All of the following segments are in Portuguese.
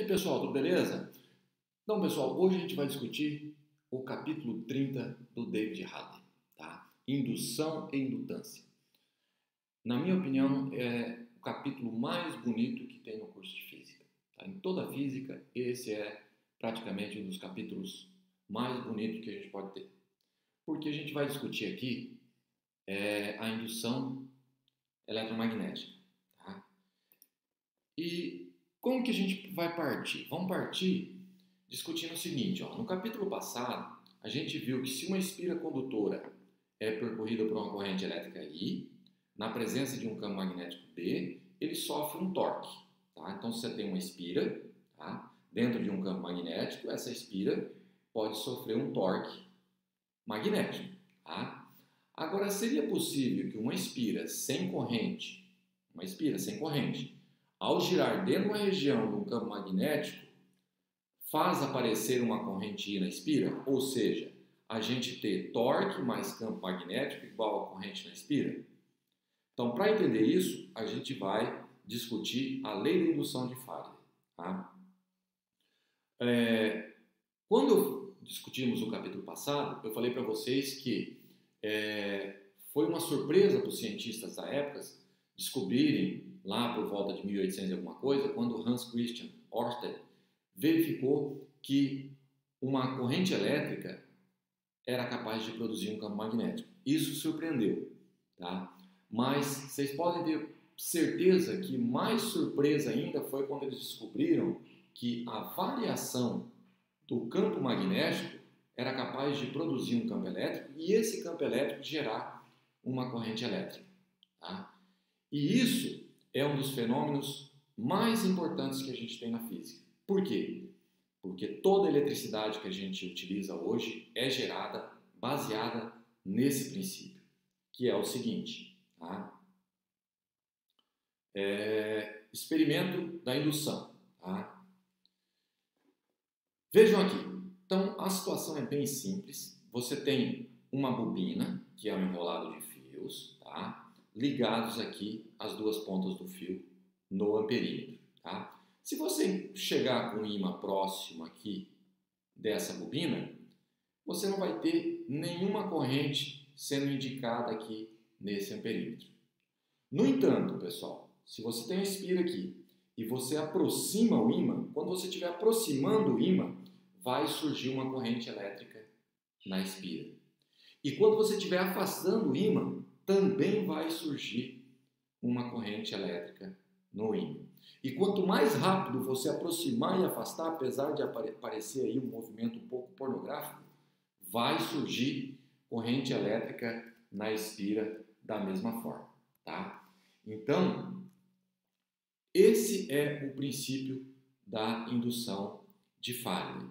aí, pessoal, tudo beleza? Então, pessoal, hoje a gente vai discutir o capítulo 30 do David Hadley, tá? Indução e indutância. Na minha opinião, é o capítulo mais bonito que tem no curso de física. Tá? Em toda a física, esse é praticamente um dos capítulos mais bonitos que a gente pode ter. Porque a gente vai discutir aqui a indução eletromagnética. Tá? E como que a gente vai partir? Vamos partir discutindo o seguinte, ó. No capítulo passado, a gente viu que se uma espira condutora é percorrida por uma corrente elétrica I, na presença de um campo magnético B, ele sofre um torque. Tá? Então, se você tem uma espira, tá? Dentro de um campo magnético, essa espira pode sofrer um torque magnético. Tá? Agora, seria possível que uma espira sem corrente, ao girar dentro de uma região de um campo magnético, faz aparecer uma corrente I na espira? Ou seja, a gente ter torque mais campo magnético igual a corrente na espira? Então, para entender isso, a gente vai discutir a lei da indução de Faraday. Tá? Quando discutimos o capítulo passado, eu falei para vocês que foi uma surpresa para os cientistas da época descobrirem, lá por volta de 1800 e alguma coisa, quando Hans Christian Ørsted verificou que uma corrente elétrica era capaz de produzir um campo magnético. Isso surpreendeu, tá? Mas vocês podem ter certeza que mais surpresa ainda foi quando eles descobriram que a variação do campo magnético era capaz de produzir um campo elétrico e esse campo elétrico gerar uma corrente elétrica. Tá? E isso é um dos fenômenos mais importantes que a gente tem na física. Por quê? Porque toda a eletricidade que a gente utiliza hoje é gerada baseada nesse princípio, que é o seguinte, tá? Experimento da indução. Tá? Vejam aqui. Então, a situação é bem simples. Você tem uma bobina, que é um enrolado de fios, tá? Ligados aqui as duas pontas do fio no amperímetro. Tá? Se você chegar com um ímã próximo aqui dessa bobina, você não vai ter nenhuma corrente sendo indicada aqui nesse amperímetro. No entanto, pessoal, se você tem uma espira aqui e você aproxima o ímã, quando você estiver aproximando o ímã, vai surgir uma corrente elétrica na espira. E quando você estiver afastando o ímã, também vai surgir uma corrente elétrica no ímã. E quanto mais rápido você aproximar e afastar, apesar de aparecer aí um movimento um pouco pornográfico, vai surgir corrente elétrica na espira da mesma forma. Tá? Então, esse é o princípio da indução de Faraday.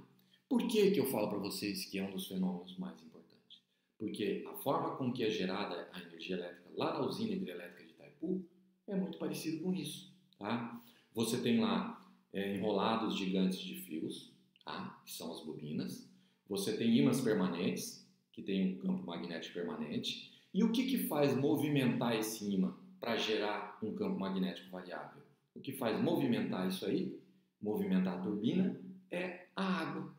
Por que eu falo para vocês que é um dos fenômenos mais importantes? Porque a forma com que é gerada a energia elétrica lá na usina hidrelétrica de Itaipu é muito parecido com isso. Tá? Você tem lá enrolados gigantes de fios, tá? Que são as bobinas. Você tem ímãs permanentes, que tem um campo magnético permanente. E o que faz movimentar esse ímã para gerar um campo magnético variável? O que faz movimentar isso aí, movimentar a turbina, é a água.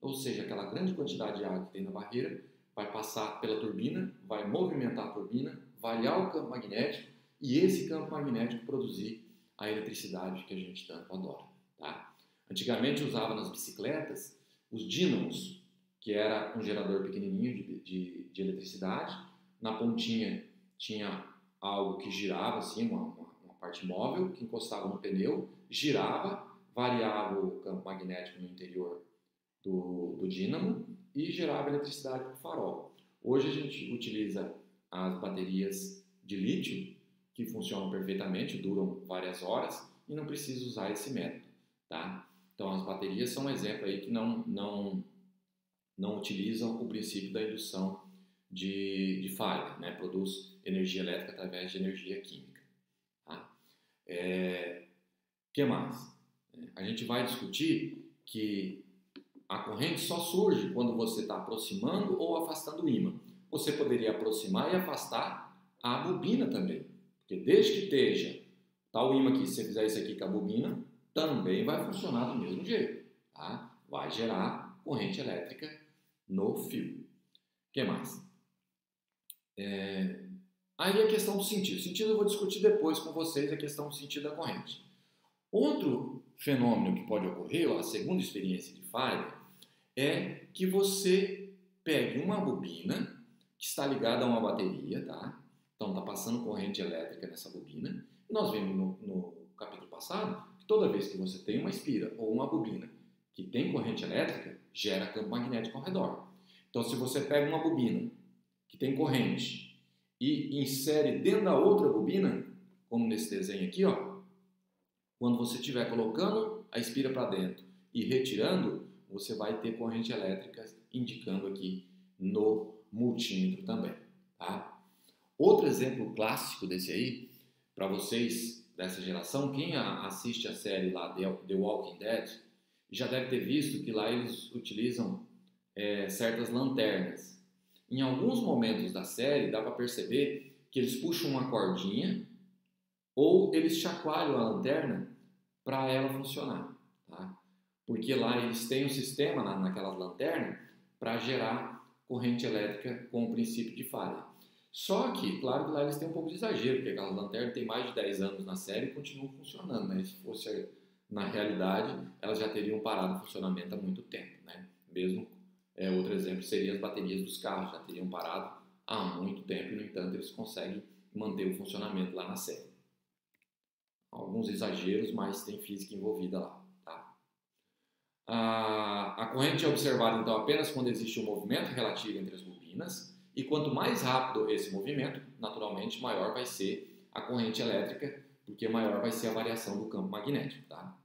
Ou seja, aquela grande quantidade de água que tem na barreira vai passar pela turbina, vai movimentar a turbina, variar o campo magnético e esse campo magnético produzir a eletricidade que a gente tanto adora. Tá? Antigamente usava nas bicicletas os dínamos, que era um gerador pequenininho de eletricidade. Na pontinha tinha algo que girava, assim, uma parte móvel, que encostava no pneu, girava, variava o campo magnético no interior do dínamo e gerava eletricidade para o farol. Hoje a gente utiliza as baterias de lítio, que funcionam perfeitamente, duram várias horas e não precisa usar esse método. Tá? Então as baterias são um exemplo aí que não utilizam o princípio da indução de Faraday, né? Produz energia elétrica através de energia química. Tá? Que mais? A gente vai discutir que a corrente só surge quando você está aproximando ou afastando o ímã. Você poderia aproximar e afastar a bobina também. Porque desde que esteja, tá o ímã aqui, se você fizer isso aqui com a bobina, também vai funcionar do mesmo jeito, tá? Vai gerar corrente elétrica no fio. O que mais? Aí a questão do sentido. O sentido eu vou discutir depois com vocês, a questão do sentido da corrente. Outro fenômeno que pode ocorrer, a segunda experiência de Faraday, é que você pegue uma bobina que está ligada a uma bateria, tá? Então está passando corrente elétrica nessa bobina. Nós vimos no capítulo passado que toda vez que você tem uma espira ou uma bobina que tem corrente elétrica, gera campo magnético ao redor. Então se você pega uma bobina que tem corrente e insere dentro da outra bobina, como nesse desenho aqui, ó, quando você estiver colocando a espira para dentro e retirando, você vai ter corrente elétrica indicando aqui no multímetro também, tá? Outro exemplo clássico desse aí, para vocês dessa geração, quem assiste a série lá The Walking Dead, já deve ter visto que lá eles utilizam certas lanternas. Em alguns momentos da série dá para perceber que eles puxam uma cordinha ou eles chacoalham a lanterna para ela funcionar, tá? Porque lá eles têm um sistema naquelas lanternas para gerar corrente elétrica com o princípio de Faraday. Só que, claro que lá eles têm um pouco de exagero, porque aquelas lanternas têm mais de 10 anos na série e continuam funcionando, né? Se fosse na realidade, elas já teriam parado o funcionamento há muito tempo, né? Mesmo, outro exemplo seria as baterias dos carros, já teriam parado há muito tempo e, no entanto, eles conseguem manter o funcionamento lá na série. Alguns exageros, mas tem física envolvida lá, tá? A corrente é observada, então, apenas quando existe um movimento relativo entre as bobinas, e quanto mais rápido esse movimento, naturalmente, maior vai ser a corrente elétrica, porque maior vai ser a variação do campo magnético, tá?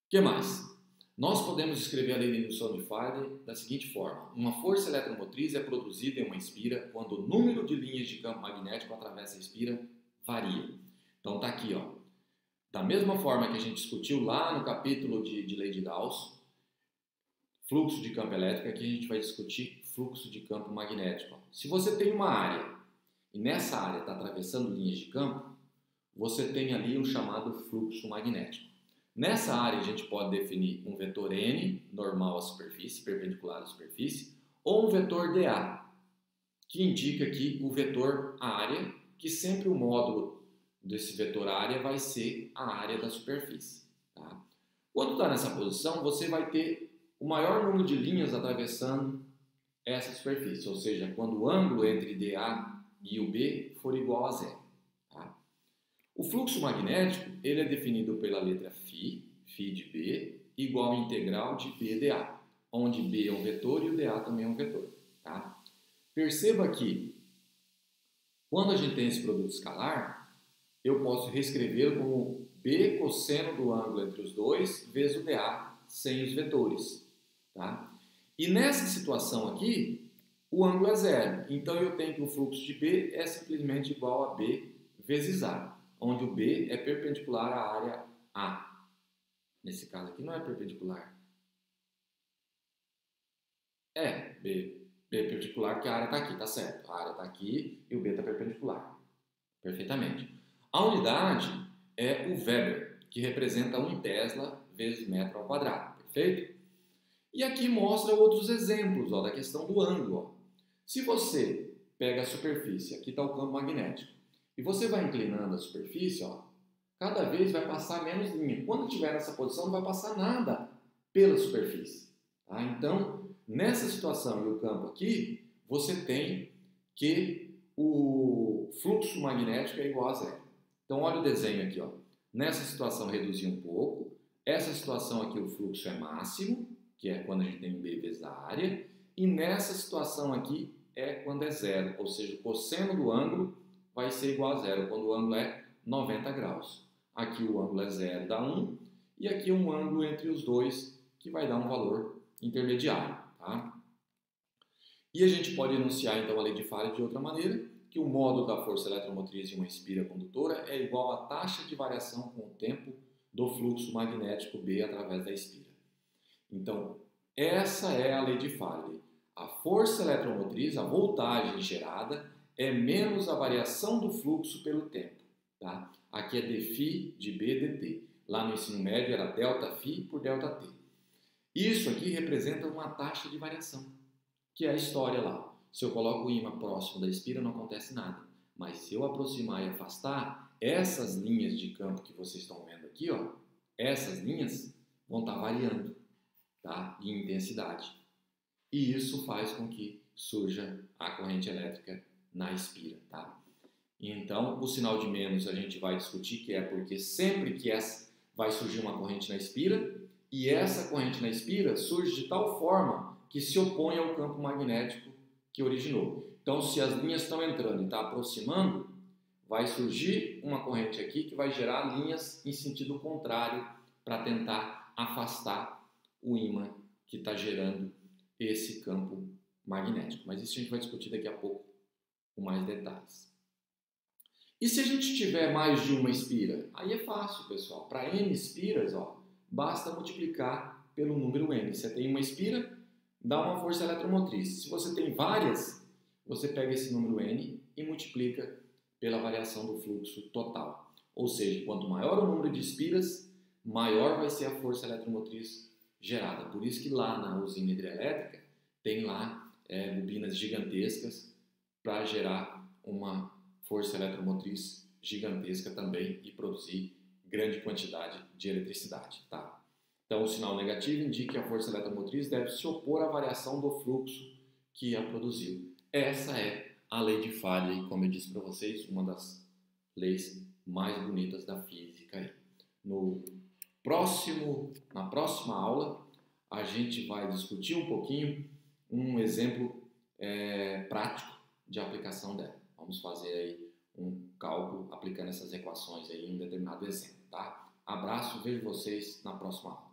O que mais? Nós podemos escrever a lei de indução de Faraday da seguinte forma: uma força eletromotriz é produzida em uma espira quando o número de linhas de campo magnético através da espira varia. Então tá aqui, ó. Da mesma forma que a gente discutiu lá no capítulo de lei de Gauss, fluxo de campo elétrico, aqui a gente vai discutir fluxo de campo magnético. Se você tem uma área e nessa área está atravessando linhas de campo, você tem ali o chamado fluxo magnético. Nessa área a gente pode definir um vetor N, normal à superfície, perpendicular à superfície, ou um vetor dA, que indica aqui o vetor área, que sempre o módulo desse vetor área vai ser a área da superfície, tá? Quando está nessa posição, você vai ter o maior número de linhas atravessando essa superfície, ou seja, quando o ângulo entre dA e o B for igual a zero, tá? O fluxo magnético ele é definido pela letra φ de B, igual a integral de BdA, onde B é um vetor e o dA também é um vetor, tá? Perceba que quando a gente tem esse produto escalar, eu posso reescrever como B cosseno do ângulo entre os dois vezes o dA sem os vetores, tá? E nessa situação aqui, o ângulo é zero. Então eu tenho que o fluxo de B é simplesmente igual a B vezes A, onde o B é perpendicular à área A. Nesse caso aqui não é perpendicular. B é perpendicular porque a área está aqui, tá certo. A área está aqui e o B está perpendicular. Perfeitamente. A unidade é o Weber, que representa 1 Tesla vezes metro ao quadrado. Perfeito? E aqui mostra outros exemplos da questão do ângulo. Ó. Se você pega a superfície, aqui está o campo magnético, e você vai inclinando a superfície, ó, cada vez vai passar menos linha. Quando estiver nessa posição, não vai passar nada pela superfície. Tá? Então, nessa situação e o campo aqui, você tem que o fluxo magnético é igual a zero. Então, olha o desenho aqui. Ó. Nessa situação, reduzir um pouco. Essa situação aqui, o fluxo é máximo, que é quando a gente tem B vezes a área. E nessa situação aqui, é quando é zero. Ou seja, o cosseno do ângulo vai ser igual a zero, quando o ângulo é 90 graus. Aqui o ângulo é zero, dá 1. E aqui um ângulo entre os dois, que vai dar um valor intermediário. Tá? E a gente pode enunciar então a lei de Faraday de outra maneira, que o módulo da força eletromotriz de uma espira condutora é igual à taxa de variação com o tempo do fluxo magnético B através da espira. Então, essa é a lei de Faraday. A força eletromotriz, a voltagem gerada, é menos a variação do fluxo pelo tempo. Tá? Aqui é dφ de B dt. lá no ensino médio era ΔΦ por ΔT. Isso aqui representa uma taxa de variação, que é a história lá. Se eu coloco o ímã próximo da espira, não acontece nada. Mas se eu aproximar e afastar, essas linhas de campo que vocês estão vendo aqui, ó, essas linhas vão estar variando, tá? Em intensidade. E isso faz com que surja a corrente elétrica na espira, tá? Então, o sinal de menos a gente vai discutir, que é porque sempre que vai surgir uma corrente na espira, e essa corrente na espira surge de tal forma que se opõe ao campo magnético que originou. Então, se as linhas estão entrando e está aproximando, vai surgir uma corrente aqui que vai gerar linhas em sentido contrário para tentar afastar o ímã que está gerando esse campo magnético. Mas isso a gente vai discutir daqui a pouco com mais detalhes. E se a gente tiver mais de uma espira? Aí é fácil, pessoal. Para N espiras, ó, basta multiplicar pelo número N. Você tem uma espira, dá uma força eletromotriz. Se você tem várias, você pega esse número N e multiplica pela variação do fluxo total. Ou seja, quanto maior o número de espiras, maior vai ser a força eletromotriz gerada. Por isso que lá na usina hidrelétrica tem lá bobinas gigantescas para gerar uma força eletromotriz gigantesca também e produzir grande quantidade de eletricidade, tá? Então, o sinal negativo indica que a força eletromotriz deve se opor à variação do fluxo que a produziu. Essa é a lei de Faraday, e como eu disse para vocês, uma das leis mais bonitas da física aí. Na próxima aula, a gente vai discutir um pouquinho um exemplo prático de aplicação dela. Vamos fazer aí um cálculo aplicando essas equações aí em um determinado exemplo, tá? Abraço, vejo vocês na próxima aula.